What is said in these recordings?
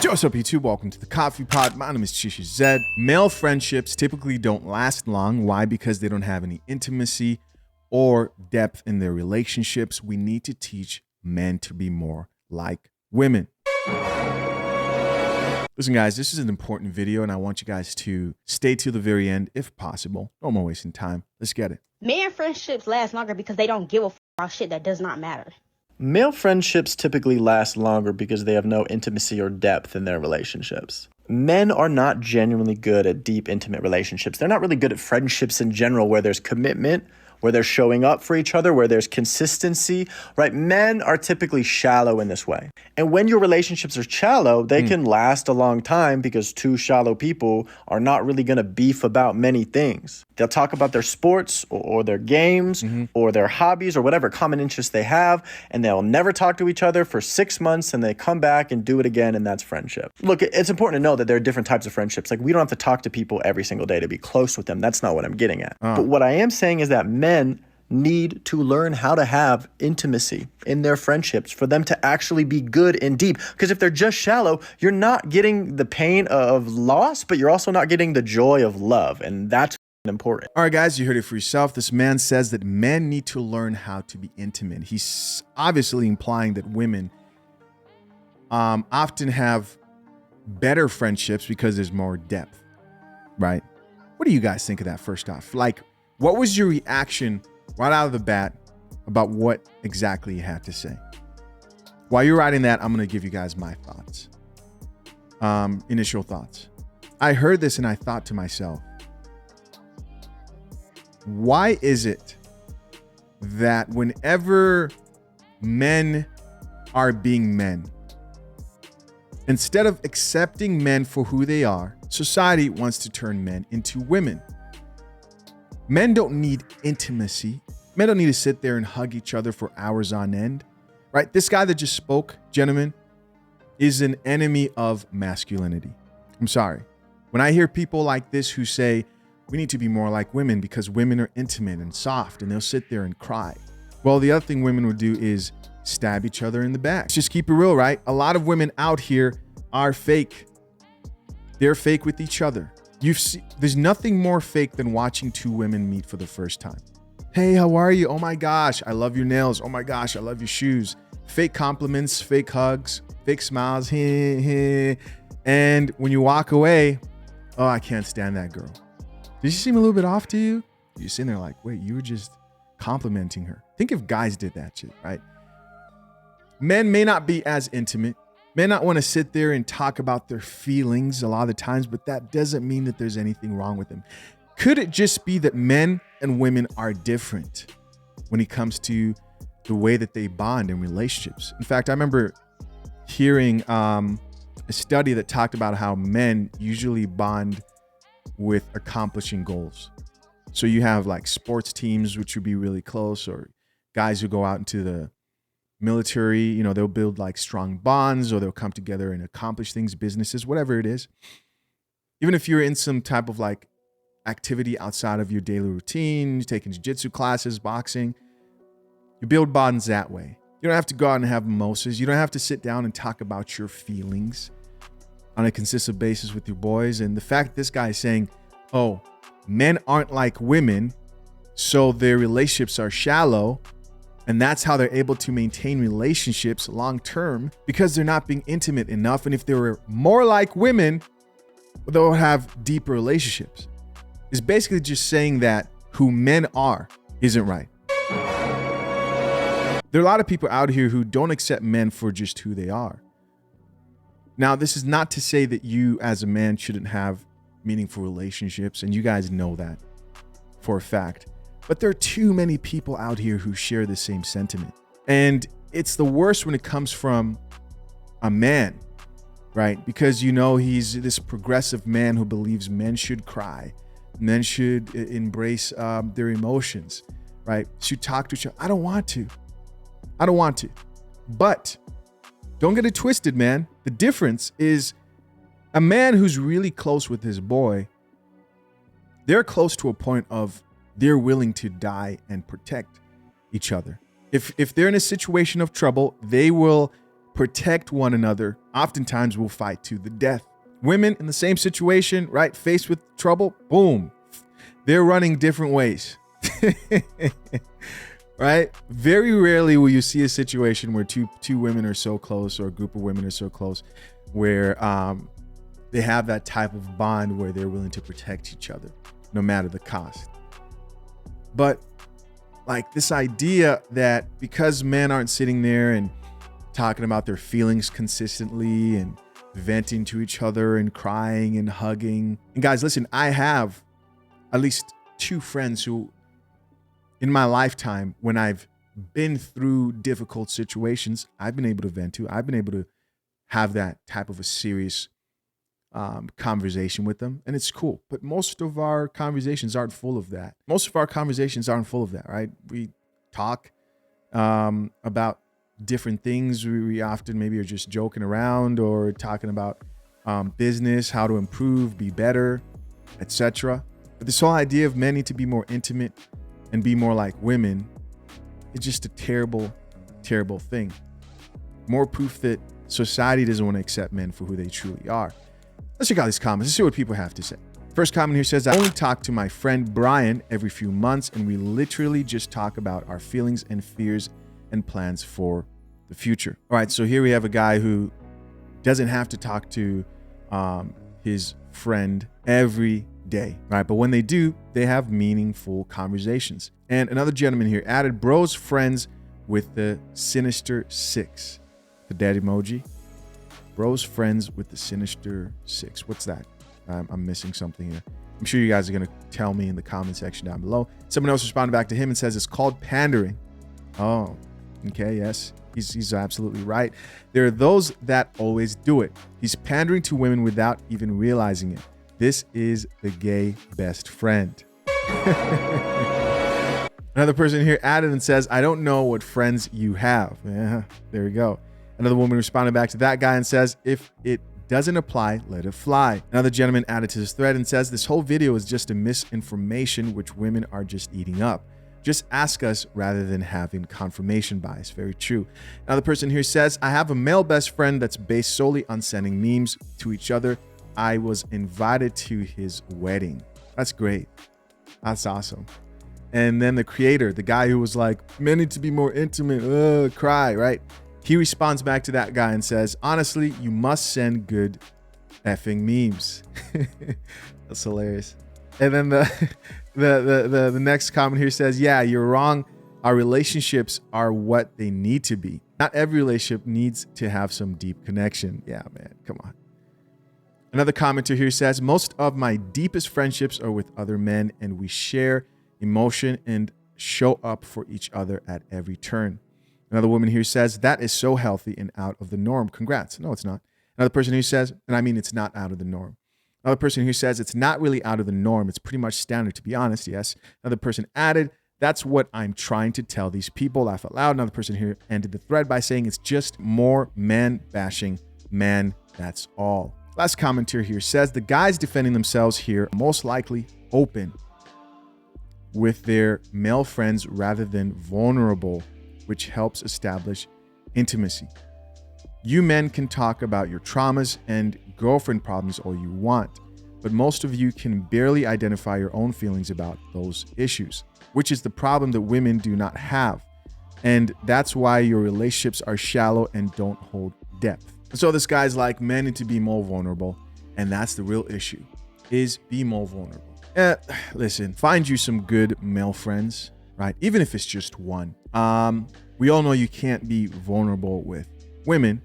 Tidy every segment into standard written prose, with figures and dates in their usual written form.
What's up, YouTube? Welcome to the Coffee Pot. My name is Chisha Zed. Male friendships typically don't last long. Why? Because they don't have any intimacy or depth in their relationships. We need to teach men to be more like women. Listen, guys, this is an important video, and I want you guys to stay to the very end if possible. No more wasting time. Let's get it. Man friendships last longer because they don't give a about shit that does not matter. Male friendships typically last longer because they have no intimacy or depth in their relationships. Men are not genuinely good at deep, intimate relationships. They're not really good at friendships in general, where there's commitment, where they're showing up for each other, where there's consistency, right? Men are typically shallow in this way. And when your relationships are shallow, they can last a long time because two shallow people are not really going to beef about many things. They'll talk about their sports or their games or their hobbies or whatever common interests they have, and they'll never talk to each other for 6 months, and they come back and do it again, and that's friendship. Look, it's important to know that there are different types of friendships. Like, we don't have to talk to people every single day to be close with them. That's not what I'm getting at. But what I am saying is that men need to learn how to have intimacy in their friendships for them to actually be good and deep. Because if they're just shallow, you're not getting the pain of loss, but you're also not getting the joy of love. And that's important. All right, guys, you heard it for yourself. This man says that men need to learn how to be intimate. He's obviously implying that women often have better friendships because there's more depth, right? What do you guys think of that first off? Like, what was your reaction right out of the bat about what exactly you had to say? While you're writing that, I'm going to give you guys my thoughts. Initial thoughts. I heard this and I thought to myself, why is it that whenever men are being men, instead of accepting men for who they are, society wants to turn men into women? Men don't need intimacy. Men don't need to sit there and hug each other for hours on end, right? This guy that just spoke, gentlemen, is an enemy of masculinity. I'm sorry. When I hear people like this who say, we need to be more like women because women are intimate and soft and they'll sit there and cry. Well, the other thing women would do is stab each other in the back. Let's just keep it real, right? A lot of women out here are fake. They're fake with each other. There's nothing more fake than watching two women meet for the first time. Hey, how are you? Oh my gosh, I love your nails. Oh my gosh, I love your shoes. Fake compliments, fake hugs, fake smiles. And when you walk away, oh, I can't stand that girl. Did she seem a little bit off to you? You're sitting there like, wait, you were just complimenting her. Think if guys did that shit, right? Men may not be as intimate, may not want to sit there and talk about their feelings a lot of the times, but that doesn't mean that there's anything wrong with them. Could it just be that men and women are different when it comes to the way that they bond in relationships? In fact, I remember hearing a study that talked about how men usually bond with accomplishing goals. So you have like sports teams, which would be really close, or guys who go out into the military, you know, they'll build like strong bonds, or they'll come together and accomplish things, businesses, whatever it is. Even if you're in some type of like activity outside of your daily routine, you're taking jiu-jitsu classes, boxing, you build bonds that way. You don't have to go out and have mimosas. You don't have to sit down and talk about your feelings on a consistent basis with your boys. And the fact this guy is saying, oh, men aren't like women, so their relationships are shallow, and that's how they're able to maintain relationships long term, because they're not being intimate enough. And if they were more like women, they'll have deeper relationships. It's basically just saying that who men are isn't right. There are a lot of people out here who don't accept men for just who they are. Now, this is not to say that you as a man shouldn't have meaningful relationships, and you guys know that for a fact. But there are too many people out here who share the same sentiment. And it's the worst when it comes from a man, right? Because, you know, he's this progressive man who believes men should cry. Men should embrace their emotions, right? Should talk to each other. I don't want to. But don't get it twisted, man. The difference is a man who's really close with his boy, they're close to a point of they're willing to die and protect each other. If they're in a situation of trouble, they will protect one another, oftentimes will fight to the death. Women in the same situation, right? Faced with trouble, boom, they're running different ways. Right? Very rarely will you see a situation where two women are so close, or a group of women are so close, where they have that type of bond where they're willing to protect each other, no matter the cost. But like this idea that because men aren't sitting there and talking about their feelings consistently and venting to each other and crying and hugging. And guys, listen, I have at least 2 friends who, in my lifetime, when I've been through difficult situations, I've been able to vent to. I've been able to have that type of a serious conversation with them, and it's cool. But most of our conversations aren't full of that. Right? We talk about different things. We often maybe are just joking around or talking about business, how to improve, be better, etc. But this whole idea of men need to be more intimate and be more like women is just a terrible, terrible thing. More proof that society doesn't want to accept men for who they truly are. Let's check out these comments. Let's see what people have to say. First comment here says, I only talk to my friend Brian every few months, and we literally just talk about our feelings and fears and plans for the future. All right, so here we have a guy who doesn't have to talk to his friend every day, right? But when they do, they have meaningful conversations. And another gentleman here added, bros friends with the Sinister Six. The dead emoji. Bros friends with the Sinister Six. What's that? I'm missing something here. I'm sure you guys are going to tell me in the comment section down below. Someone else responded back to him and says it's called pandering. Oh, okay, yes. He's absolutely right. There are those that always do it. He's pandering to women without even realizing it. This is the gay best friend. Another person here added and says, I don't know what friends you have. Yeah, there we go. Another woman responded back to that guy and says, if it doesn't apply, let it fly. Another gentleman added to this thread and says, this whole video is just a misinformation which women are just eating up. Just ask us rather than having confirmation bias. Very true. Another person here says, I have a male best friend that's based solely on sending memes to each other. I was invited to his wedding. That's great. That's awesome. And then the creator, the guy who was like, men need to be more intimate, cry, right? He responds back to that guy and says, honestly, you must send good effing memes. That's hilarious. And then the next comment here says, yeah, you're wrong. Our relationships are what they need to be. Not every relationship needs to have some deep connection. Yeah, man, come on. Another commenter here says, most of my deepest friendships are with other men, and we share emotion and show up for each other at every turn. Another woman here says, that is so healthy and out of the norm. Congrats. No, it's not. Another person who says, and I mean, it's not out of the norm. Another person who says, it's not really out of the norm. It's pretty much standard, to be honest. Yes. Another person added, that's what I'm trying to tell these people. Laugh out loud. Another person here ended the thread by saying, it's just more man bashing. Man, that's all. Last commenter here says, the guys defending themselves here are most likely open with their male friends rather than vulnerable, which helps establish intimacy. You men can talk about your traumas and girlfriend problems all you want, but most of you can barely identify your own feelings about those issues, which is the problem that women do not have. And that's why your relationships are shallow and don't hold depth. So this guy's like, men need to be more vulnerable. And that's the real issue, is be more vulnerable. Listen, find you some good male friends, right? Even if it's just one. We all know you can't be vulnerable with women.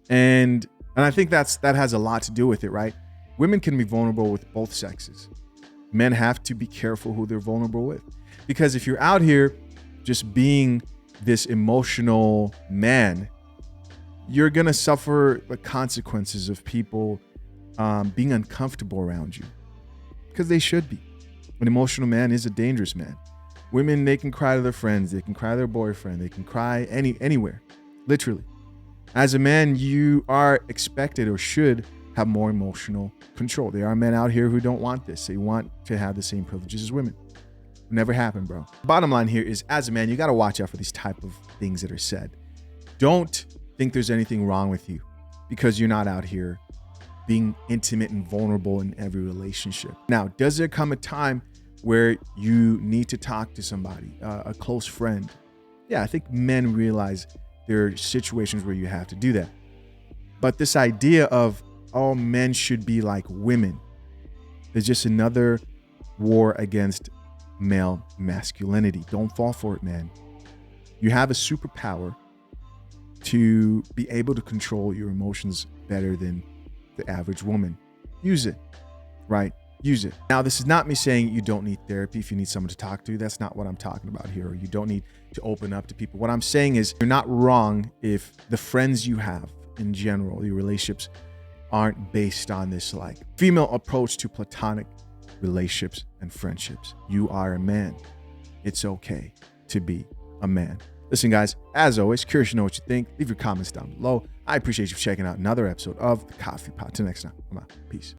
And I think that has a lot to do with it, right? Women can be vulnerable with both sexes. Men have to be careful who they're vulnerable with. Because if you're out here just being this emotional man, you're going to suffer the consequences of people being uncomfortable around you. Because they should be. An emotional man is a dangerous man. Women, they can cry to their friends. They can cry to their boyfriend. They can cry anywhere, literally. As a man, you are expected or should have more emotional control. There are men out here who don't want this. They want to have the same privileges as women. Never happened, bro. Bottom line here is, as a man, you got to watch out for these type of things that are said. Don't think there's anything wrong with you because you're not out here being intimate and vulnerable in every relationship. Now, does there come a time where you need to talk to somebody, a close friend? Yeah, I think men realize there are situations where you have to do that. But this idea of all men should be like women is just another war against male masculinity. Don't fall for it, man. You have a superpower to be able to control your emotions better than the average woman. Use it, right? Use it. Now, this is not me saying you don't need therapy if you need someone to talk to. That's not what I'm talking about here. You don't need to open up to people. What I'm saying is you're not wrong if the friends you have in general, your relationships, aren't based on this like female approach to platonic relationships and friendships. You are a man. It's okay to be a man. Listen, guys, as always, curious to know what you think. Leave your comments down below. I appreciate you checking out another episode of The Coffee Pot. Till next time, I'm out. Peace.